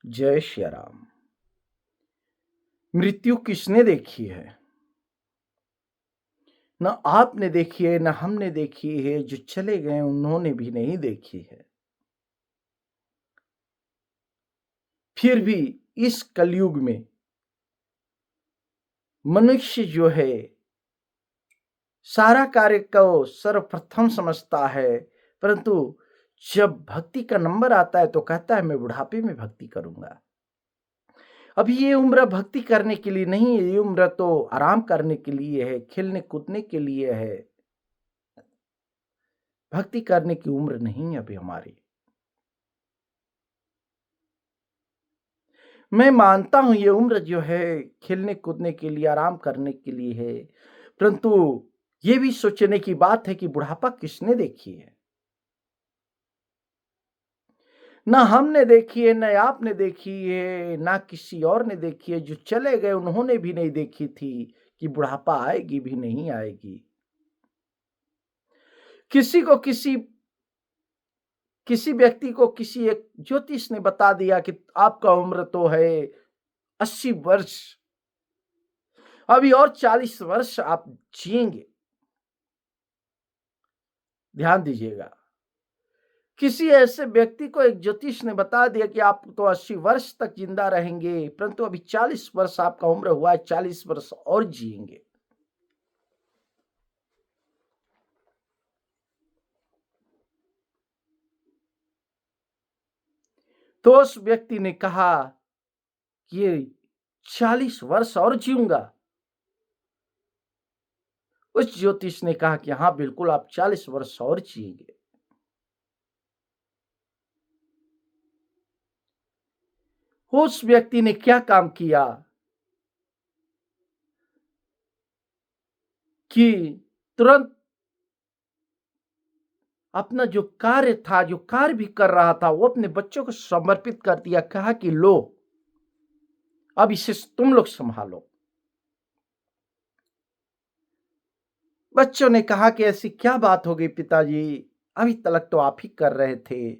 जय श्री राम। मृत्यु किसने देखी है? न आपने देखी है, न हमने देखी है। जो चले गए उन्होंने भी नहीं देखी है। फिर भी इस कलयुग में मनुष्य जो है सारा कार्य को सर्वप्रथम समझता है, परंतु जब भक्ति का नंबर आता है तो कहता है मैं बुढ़ापे में भक्ति करूंगा। अभी ये उम्र भक्ति करने के लिए नहीं है, ये उम्र तो आराम करने के लिए है, खेलने कूदने के लिए है। भक्ति करने की उम्र नहीं है अभी हमारी। मैं मानता हूं ये उम्र जो है खेलने कूदने के लिए, आराम करने के लिए है, परंतु ये भी सोचने की बात है कि बुढ़ापा किसने देखी है? ना हमने देखी है, ना आपने देखी है, ना किसी और ने देखी है। जो चले गए उन्होंने भी नहीं देखी थी कि बुढ़ापा आएगी भी नहीं आएगी। किसी को किसी व्यक्ति को किसी एक ज्योतिष ने बता दिया कि आपका उम्र तो है 80 वर्ष, अभी और 40 वर्ष आप जिएंगे। ध्यान दीजिएगा, किसी ऐसे व्यक्ति को एक ज्योतिष ने बता दिया कि आप तो 80 वर्ष तक जिंदा रहेंगे, परंतु अभी 40 वर्ष आपका उम्र हुआ है, 40 वर्ष और जिएंगे। तो उस व्यक्ति ने कहा कि ये 40 वर्ष और जीऊंगा। उस ज्योतिष ने कहा कि हाँ बिल्कुल आप 40 वर्ष और जिएंगे। उस व्यक्ति ने क्या काम किया कि तुरंत अपना जो कार्य था, जो कार्य भी कर रहा था, वो अपने बच्चों को समर्पित कर दिया। कहा कि लो अब इसे तुम लोग संभालो। बच्चों ने कहा कि ऐसी क्या बात हो गई पिताजी, अभी तक तो आप ही कर रहे थे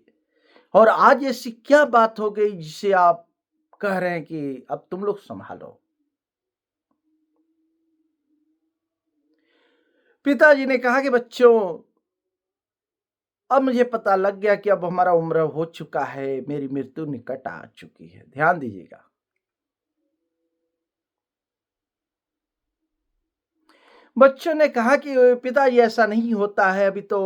और आज ऐसी क्या बात हो गई जिसे आप कह रहे हैं कि अब तुम लोग संभालो। पिताजी ने कहा कि बच्चों, अब मुझे पता लग गया कि अब हमारा उम्र हो चुका है, मेरी मृत्यु निकट आ चुकी है। ध्यान दीजिएगा, बच्चों ने कहा कि पिताजी ऐसा नहीं होता है, अभी तो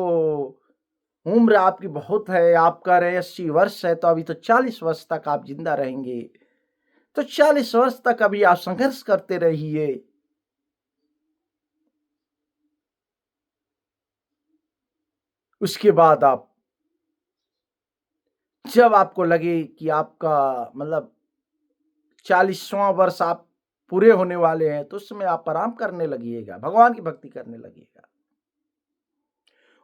उम्र आपकी बहुत है। आप कह रहे हैं 80 वर्ष है, तो अभी तो 40 वर्ष तक आप जिंदा रहेंगे। तो 40 वर्ष तक अभी आप संघर्ष करते रहिए। उसके बाद आप जब आपको लगे कि आपका मतलब 40वां वर्ष आप पूरे होने वाले हैं, तो उस समय आप आराम करने लगिएगा, भगवान की भक्ति करने लगिएगा।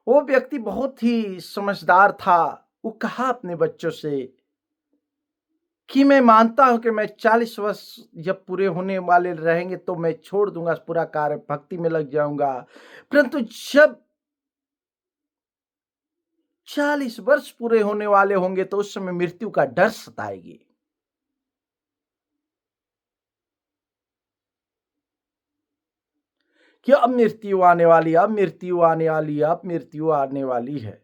वो व्यक्ति बहुत ही समझदार था। वो कहा अपने बच्चों से कि मैं मानता हूं कि मैं 40 वर्ष जब पूरे होने वाले रहेंगे तो मैं छोड़ दूंगा पूरा कार्य, भक्ति में लग जाऊंगा। परंतु जब 40 वर्ष पूरे होने वाले होंगे तो उस समय मृत्यु का डर सताएगी। कि अब मृत्यु आने वाली, अब मृत्यु आने वाली, अब मृत्यु आने वाली है।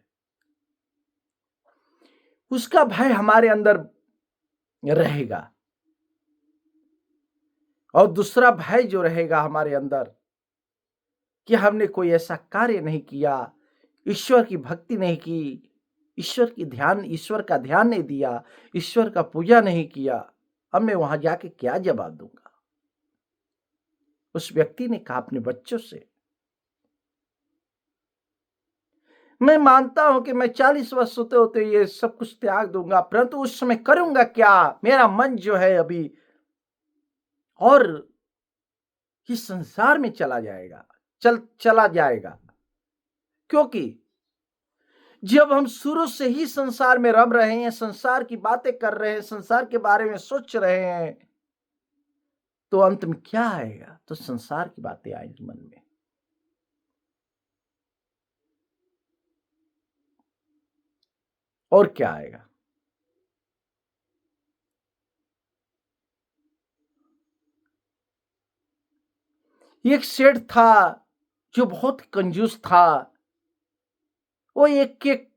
उसका भय हमारे अंदर रहेगा। और दूसरा भय जो रहेगा हमारे अंदर कि हमने कोई ऐसा कार्य नहीं किया, ईश्वर की भक्ति नहीं की, ईश्वर का ध्यान नहीं दिया, ईश्वर का पूजा नहीं किया, अब मैं वहां जाके क्या जवाब दूंगा। उस व्यक्ति ने कहा अपने बच्चों से, मैं मानता हूं कि मैं 40 वर्ष होते होते ये सब कुछ त्याग दूंगा, परंतु उस समय करूंगा क्या? मेरा मन जो है अभी और इस संसार में चला जाएगा। क्योंकि जब हम शुरू से ही संसार में रम रहे हैं, संसार की बातें कर रहे हैं, संसार के बारे में सोच रहे हैं, तो अंत में क्या आएगा? तो संसार की बातें आएंगी मन में। और क्या आएगा? एक सेठ था जो बहुत कंजूस था। वो एक एक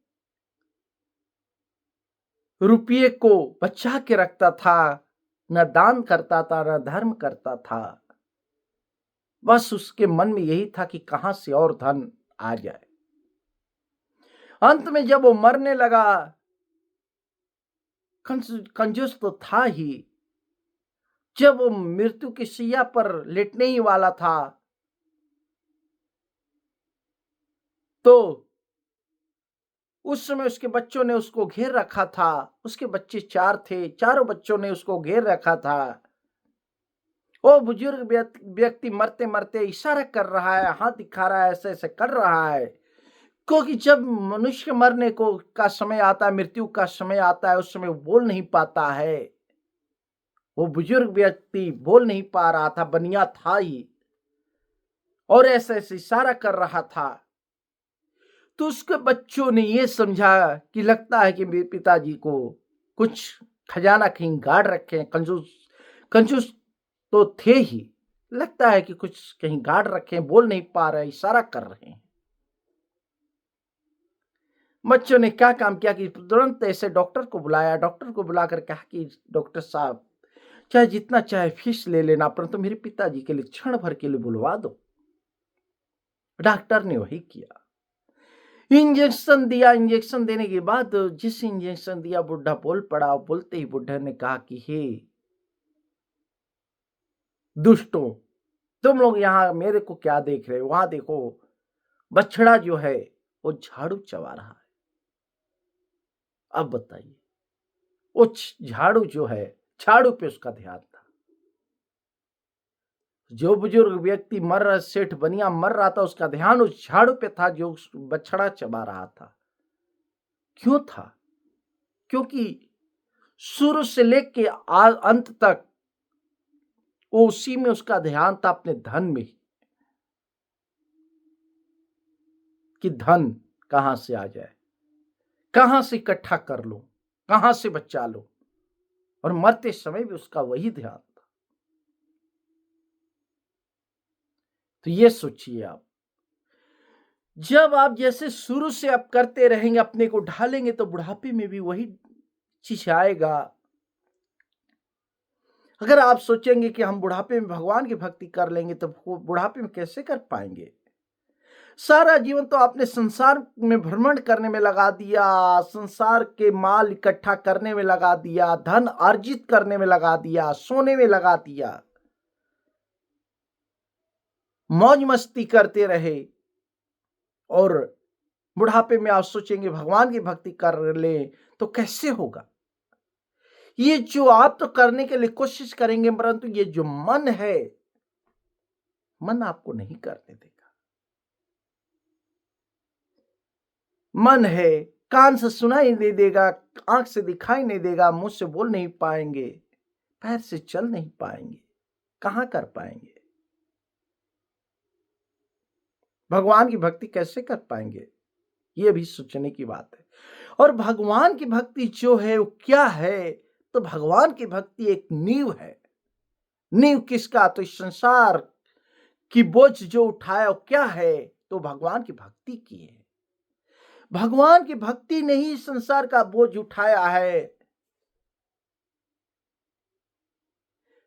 रुपये को बचा के रखता था, न दान करता था न धर्म करता था। बस उसके मन में यही था कि कहां से और धन आ जाए। अंत में जब वो मरने लगा, कंजूस तो था ही, जब वो मृत्यु की शैया पर लेटने ही वाला था, तो उस समय उसके बच्चों ने उसको घेर रखा था। उसके बच्चे 4 थे, चारों बच्चों ने उसको घेर रखा था। वो बुजुर्ग व्यक्ति मरते मरते इशारा कर रहा है, हाथ दिखा रहा है, ऐसे ऐसे कर रहा है। क्योंकि जब मनुष्य मरने को का समय आता है, मृत्यु का समय आता है, उस समय वो बोल नहीं पाता है। वो बुजुर्ग व्यक्ति बोल नहीं पा रहा था, बनिया था ही, और ऐसे ऐसे इशारा कर रहा था। तो उसके बच्चों ने ये समझा कि लगता है कि मेरे पिताजी को कुछ खजाना कहीं गाड़ रखे हैं। कंजूस कंजूस तो थे ही, लगता है कि कुछ कहीं गाड़ रखे हैं, बोल नहीं पा रहे, इशारा कर रहे हैं। बच्चों ने क्या काम किया कि तुरंत ऐसे डॉक्टर को बुलाया। डॉक्टर को बुलाकर कहा कि डॉक्टर साहब, चाहे जितना चाहे फीस ले लेना, परंतु मेरे पिताजी के लिए क्षण भर के लिए बुलवा दो। डॉक्टर ने वही किया, इंजेक्शन दिया। इंजेक्शन देने के बाद जिस इंजेक्शन दिया, बुढ़ा बोल पड़ा। बोलते ही बुढ़ा ने कहा कि हे दुष्टों, तुम लोग यहाँ मेरे को क्या देख रहे हो? वहां देखो, बछड़ा जो है वो झाड़ू चबा रहा है। अब बताइए, वो झाड़ू जो है, झाड़ू पे उसका ध्यान था। जो बुजुर्ग व्यक्ति मर रहा, सेठ बनिया मर रहा था, उसका ध्यान उस झाड़ू पे था जो उस बछड़ा चबा रहा था। क्यों था? क्योंकि शुरू से लेके अंत तक वो उसी में उसका ध्यान था, अपने धन में, कि धन कहां से आ जाए, कहां से इकट्ठा कर लो, कहां से बचा लो। और मरते समय भी उसका वही ध्यान था। तो ये सोचिए आप, जब आप जैसे शुरू से आप करते रहेंगे, अपने को ढालेंगे, तो बुढ़ापे में भी वही चीज आएगा। अगर आप सोचेंगे कि हम बुढ़ापे में भगवान की भक्ति कर लेंगे, तो बुढ़ापे में कैसे कर पाएंगे? सारा जीवन तो आपने संसार में भ्रमण करने में लगा दिया, संसार के माल इकट्ठा करने में लगा दिया, धन अर्जित करने में लगा दिया, सोने में लगा दिया, मौज मस्ती करते रहे। और बुढ़ापे में आप सोचेंगे भगवान की भक्ति कर ले, तो कैसे होगा? ये जो आप तो करने के लिए कोशिश करेंगे, परंतु ये जो मन है, मन आपको नहीं करने देगा। मन है, कान से सुनाई नहीं देगा, आंख से दिखाई नहीं देगा, मुंह से बोल नहीं पाएंगे, पैर से चल नहीं पाएंगे, कहां कर पाएंगे? भगवान की भक्ति कैसे कर पाएंगे? ये भी सोचने की बात है। और भगवान की भक्ति जो है वो क्या है? तो भगवान की भक्ति एक नींव है। नींव किसका? तो इस संसार की बोझ जो उठाया वो क्या है? तो भगवान की भक्ति की है। भगवान की भक्ति ने ही संसार का बोझ उठाया है।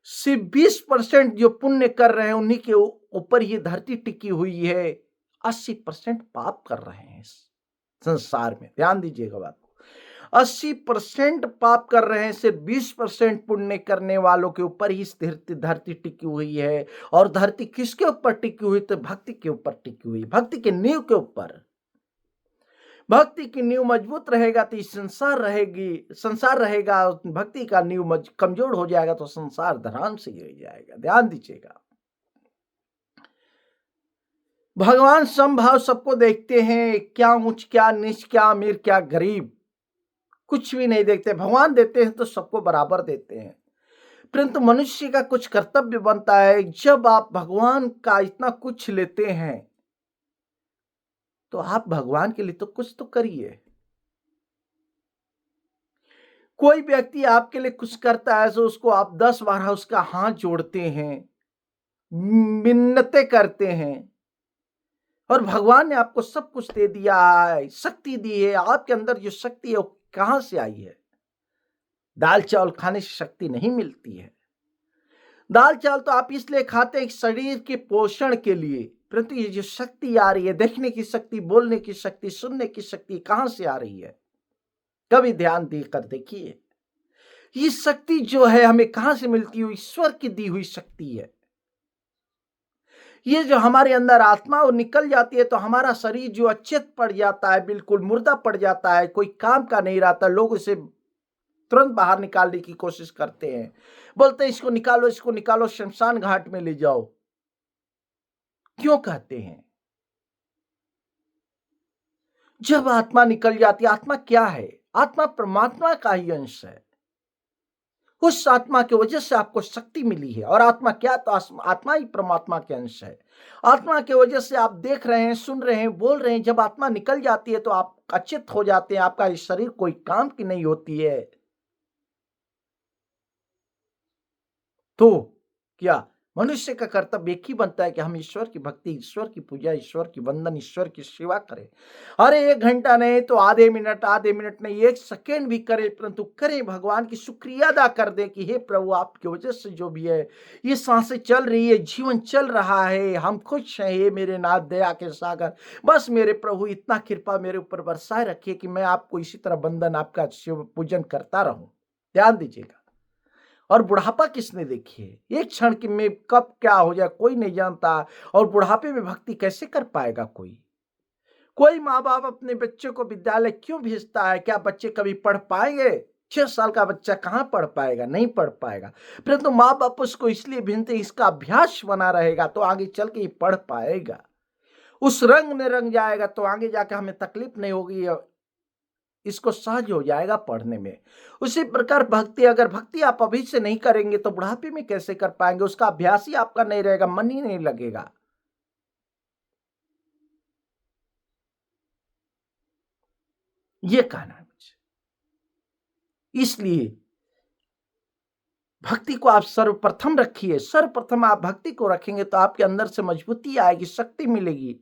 सिर्फ 20% जो पुण्य कर रहे हैं, उन्हीं के ऊपर ये धरती टिकी हुई है। 80% पाप कर रहे हैं इस संसार में। ध्यान दीजिएगा बात को, 80% पाप कर रहे हैं, सिर्फ 20% पुण्य करने वालों के ऊपर ही धरती टिकी हुई है। और धरती किसके ऊपर टिकी हुई? तो भक्ति के ऊपर टिकी हुई, भक्ति के नींव के ऊपर। भक्ति की नींव मजबूत रहेगा तो संसार रहेगा। भक्ति का नींव कमजोर हो जाएगा तो संसार धराम से गिर जाएगा। ध्यान दीजिएगा, भगवान समभाव सबको देखते हैं, क्या ऊंच क्या नीच, क्या अमीर क्या गरीब, कुछ भी नहीं देखते। भगवान देते हैं तो सबको बराबर देते हैं। परंतु मनुष्य का कुछ कर्तव्य बनता है, जब आप भगवान का इतना कुछ लेते हैं, तो आप भगवान के लिए तो कुछ तो करिए। कोई व्यक्ति आपके लिए कुछ करता है तो उसको आप 10 बार उसका हाथ जोड़ते हैं, मिन्नतें करते हैं और भगवान ने आपको सब कुछ दे दिया है, शक्ति दी है। आपके अंदर जो शक्ति है वो कहां से आई है? दाल चावल खाने से शक्ति नहीं मिलती है। दाल चावल तो आप इसलिए खाते हैं शरीर के पोषण के लिए, परंतु ये जो शक्ति आ रही है, देखने की शक्ति, बोलने की शक्ति, सुनने की शक्ति कहां से आ रही है? कभी ध्यान देकर देखिए। ये शक्ति जो है हमें कहां से मिलती है? ईश्वर की दी हुई शक्ति है। ये जो हमारे अंदर आत्मा वो निकल जाती है तो हमारा शरीर जो अचेत पड़ जाता है, बिल्कुल मुर्दा पड़ जाता है, कोई काम का नहीं रहता। लोग उसे तुरंत बाहर निकालने की कोशिश करते हैं, बोलते हैं इसको निकालो, शमशान घाट में ले जाओ। क्यों कहते हैं? जब आत्मा निकल जाती है, आत्मा क्या है? आत्मा परमात्मा का ही अंश है। उस आत्मा की वजह से आपको शक्ति मिली है। और आत्मा क्या? तो आत्मा ही परमात्मा के अंश है। आत्मा की वजह से आप देख रहे हैं, सुन रहे हैं, बोल रहे हैं। जब आत्मा निकल जाती है तो आप अचेत हो जाते हैं, आपका शरीर कोई काम की नहीं होती है। तो क्या मनुष्य का कर्तव्य एक ही बनता है कि हम ईश्वर की भक्ति, ईश्वर की पूजा, ईश्वर की वंदन, ईश्वर की सेवा करें। अरे 1 घंटा नहीं तो आधे मिनट नहीं, 1 सेकेंड भी करें, परंतु करें, भगवान की शुक्रिया अदा कर दें कि हे प्रभु, आपकी वजह से जो भी है ये सांसें चल रही है, जीवन चल रहा है, हम खुश हैं। हे मेरे नाथ दया के सागर, बस मेरे प्रभु इतना कृपा मेरे ऊपर बरसाए रखिए कि मैं आपको इसी तरह वंदन, आपका शिव पूजन करता रहूं। ध्यान दीजिएगा। और बुढ़ापा किसने देखी है? एक क्षण की में कब क्या हो जाए कोई नहीं जानता। और बुढ़ापे में भक्ति कैसे कर पाएगा कोई? कोई माँ बाप अपने बच्चे को विद्यालय क्यों भेजता है? क्या बच्चे कभी पढ़ पाएंगे? 6 साल का बच्चा कहाँ पढ़ पाएगा? नहीं पढ़ पाएगा। परंतु माँ बाप उसको इसलिए भेजते, इसका अभ्यास बना रहेगा तो आगे चल के ही पढ़ पाएगा। उस रंग में रंग जाएगा तो आगे जाके हमें तकलीफ नहीं होगी, इसको सहज हो जाएगा पढ़ने में। उसी प्रकार भक्ति, अगर भक्ति आप अभी से नहीं करेंगे तो बुढ़ापे में कैसे कर पाएंगे? उसका अभ्यास ही आपका नहीं रहेगा, मन ही नहीं लगेगा। ये कहना है मुझे। इसलिए भक्ति को आप सर्वप्रथम रखिए। सर्वप्रथम आप भक्ति को रखेंगे तो आपके अंदर से मजबूती आएगी, शक्ति मिलेगी,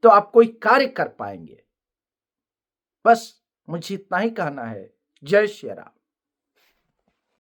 तो आप कोई कार्य कर पाएंगे। बस मुझे इतना ही कहना है। जय श्री राम।